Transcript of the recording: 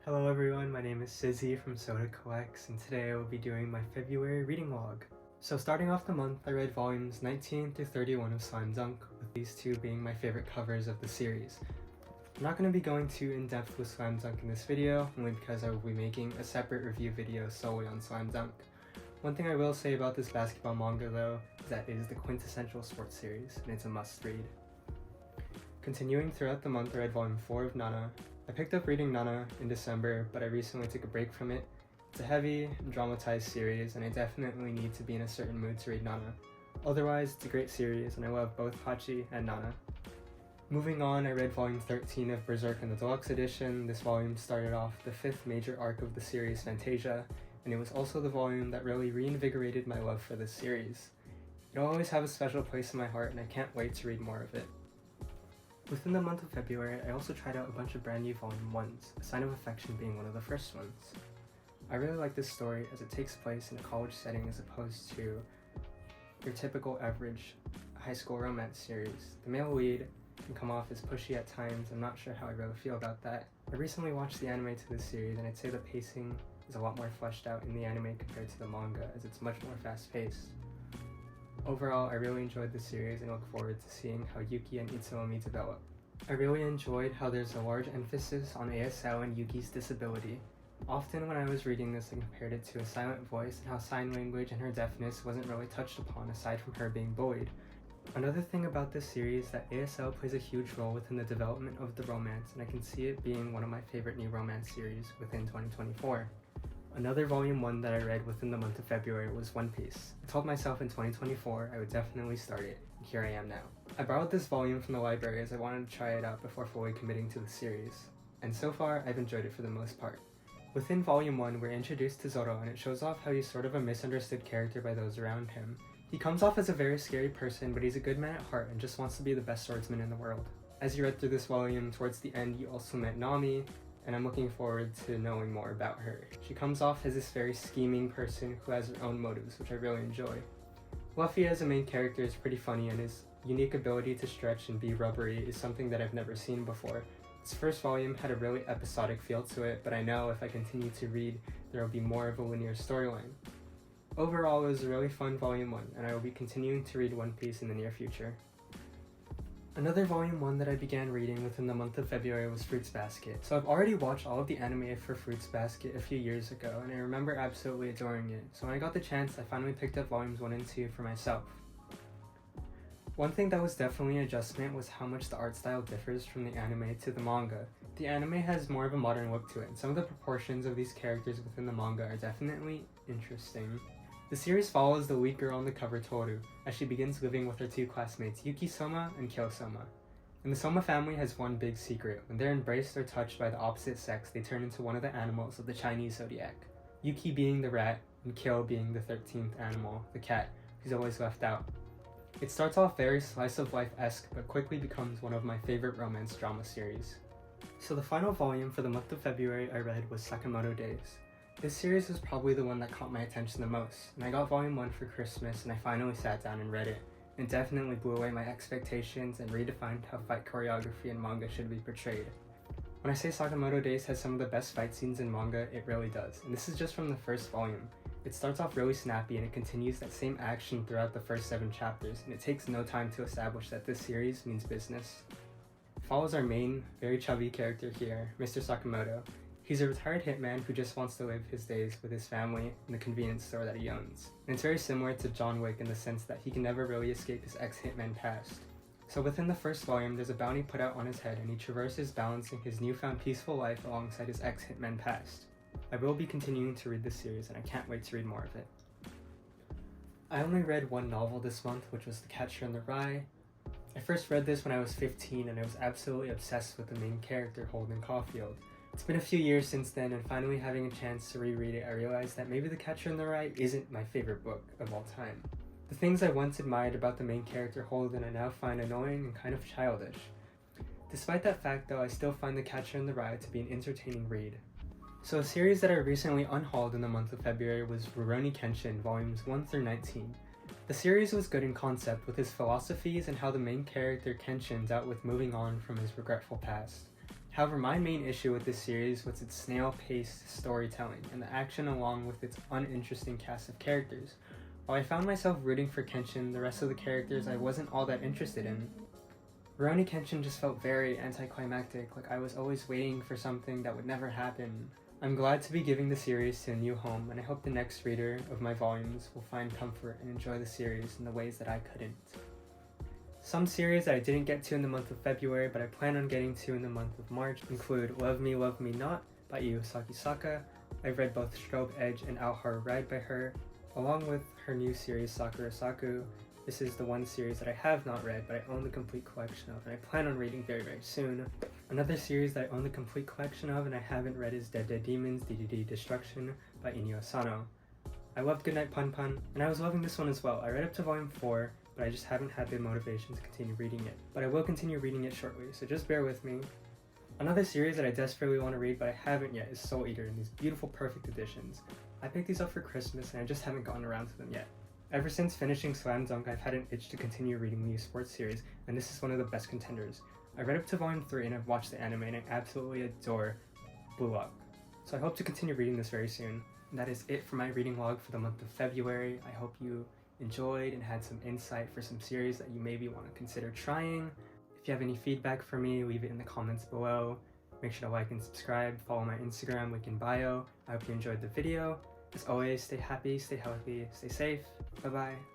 Hello everyone, my name is Sizzy from Soda Collects, and today I will be doing my February reading log. So starting off the month, I read volumes 19 through 31 of Slam Dunk, with these two being my favorite covers of the series. I'm not going to be going too in-depth with Slam Dunk in this video, only because I will be making a separate review video solely on Slam Dunk. One thing I will say about this basketball manga though, is that it is the quintessential sports series, and it's a must-read. Continuing throughout the month, I read volume 4 of Nana. I picked up reading Nana in December, but I recently took a break from it. It's a heavy, dramatized series, and I definitely need to be in a certain mood to read Nana. Otherwise, it's a great series, and I love both Hachi and Nana. Moving on, I read volume 13 of Berserk in the Deluxe Edition. This volume started off the 5th major arc of the series, Fantasia, and it was also the volume that really reinvigorated my love for this series. It'll always have a special place in my heart, and I can't wait to read more of it. Within the month of February, I also tried out a bunch of brand new volume 1s, A Sign of Affection being one of the first ones. I really like this story as it takes place in a college setting as opposed to your typical average high school romance series. The male lead can come off as pushy at times. I'm not sure how I really feel about that. I recently watched the anime to this series, and I'd say the pacing is a lot more fleshed out in the anime compared to the manga, as it's much more fast-paced. Overall, I really enjoyed this series and look forward to seeing how Yuki and Itsuomi develop. I really enjoyed how there's a large emphasis on ASL and Yuki's disability. Often when I was reading this, I compared it to A Silent Voice and how sign language and her deafness wasn't really touched upon aside from her being bullied. Another thing about this series is that ASL plays a huge role within the development of the romance, and I can see it being one of my favorite new romance series within 2024. Another volume 1 that I read within the month of February was One Piece. I told myself in 2024 I would definitely start it, and here I am now. I borrowed this volume from the library as I wanted to try it out before fully committing to the series, and so far I've enjoyed it for the most part. Within volume 1, we're introduced to Zoro, and it shows off how he's sort of a misunderstood character by those around him. He comes off as a very scary person, but he's a good man at heart and just wants to be the best swordsman in the world. As you read through this volume, towards the end you also met Nami, and I'm looking forward to knowing more about her. She comes off as this very scheming person who has her own motives, which I really enjoy. Luffy as a main character is pretty funny, and his unique ability to stretch and be rubbery is something that I've never seen before. This first volume had a really episodic feel to it, but I know if I continue to read, there will be more of a linear storyline. Overall, it was a really fun volume 1, and I will be continuing to read One Piece in the near future. Another volume 1 that I began reading within the month of February was Fruits Basket. So I've already watched all of the anime for Fruits Basket a few years ago, and I remember absolutely adoring it. So when I got the chance, I finally picked up volumes 1 and 2 for myself. One thing that was definitely an adjustment was how much the art style differs from the anime to the manga. The anime has more of a modern look to it, and some of the proportions of these characters within the manga are definitely interesting. The series follows the lead girl on the cover, Toru, as she begins living with her two classmates, Yuki-soma and Kyo-soma. And the Soma family has one big secret. When they're embraced or touched by the opposite sex, they turn into one of the animals of the Chinese zodiac. Yuki being the rat, and Kyo being the 13th animal, the cat, who's always left out. It starts off very slice-of-life-esque, but quickly becomes one of my favorite romance drama series. So the final volume for the month of February I read was Sakamoto Days. This series was probably the one that caught my attention the most, and I got volume 1 for Christmas and I finally sat down and read it. It definitely blew away my expectations and redefined how fight choreography in manga should be portrayed. When I say Sakamoto Days has some of the best fight scenes in manga, it really does, and this is just from the first volume. It starts off really snappy and it continues that same action throughout the first 7 chapters, and it takes no time to establish that this series means business. It follows our main, very chubby character here, Mr. Sakamoto. He's a retired hitman who just wants to live his days with his family in the convenience store that he owns. And it's very similar to John Wick in the sense that he can never really escape his ex-hitman past. So within the first volume, there's a bounty put out on his head, and he traverses balancing his newfound peaceful life alongside his ex-hitman past. I will be continuing to read this series, and I can't wait to read more of it. I only read one novel this month, which was The Catcher in the Rye. I first read this when I was 15, and I was absolutely obsessed with the main character, Holden Caulfield. It's been a few years since then, and finally having a chance to reread it, I realized that maybe The Catcher in the Rye isn't my favorite book of all time. The things I once admired about the main character Holden I now find annoying and kind of childish. Despite that fact though, I still find The Catcher in the Rye to be an entertaining read. So a series that I recently unhauled in the month of February was Rurouni Kenshin, volumes 1 through 19. The series was good in concept with his philosophies and how the main character Kenshin dealt with moving on from his regretful past. However, my main issue with this series was its snail-paced storytelling and the action along with its uninteresting cast of characters. While I found myself rooting for Kenshin, the rest of the characters I wasn't all that interested in. Rurouni Kenshin just felt very anticlimactic, like I was always waiting for something that would never happen. I'm glad to be giving the series to a new home, and I hope the next reader of my volumes will find comfort and enjoy the series in the ways that I couldn't. Some series that I didn't get to in the month of February but I plan on getting to in the month of March include Love Me Not by Iosaki Saka. I've read both Strobe Edge and Out Hard Ride by her, along with her new series Sakura Saku. This is the one series that I have not read but I own the complete collection of and I plan on reading very soon. Another series that I own the complete collection of and I haven't read is Dead Demons DDD Destruction by Inio Asano. I loved Goodnight Pun Pun and I was loving this one as well. I read up to volume 4 but I just haven't had the motivation to continue reading it. But I will continue reading it shortly, so just bear with me. Another series that I desperately want to read but I haven't yet is Soul Eater in these beautiful perfect editions. I picked these up for Christmas and I just haven't gotten around to them yet. Ever since finishing Slam Dunk, I've had an itch to continue reading new sports series, and this is one of the best contenders. I read up to volume 3 and I've watched the anime and I absolutely adore Blue Lock. So I hope to continue reading this very soon. And that is it for my reading log for the month of February. I hope you enjoyed and had some insight for some series that you maybe want to consider trying. If you have any feedback for me, leave it in the comments below. Make sure to like and subscribe, follow my Instagram, link in bio. I hope you enjoyed the video. As always, stay happy, stay healthy, stay safe. Bye bye.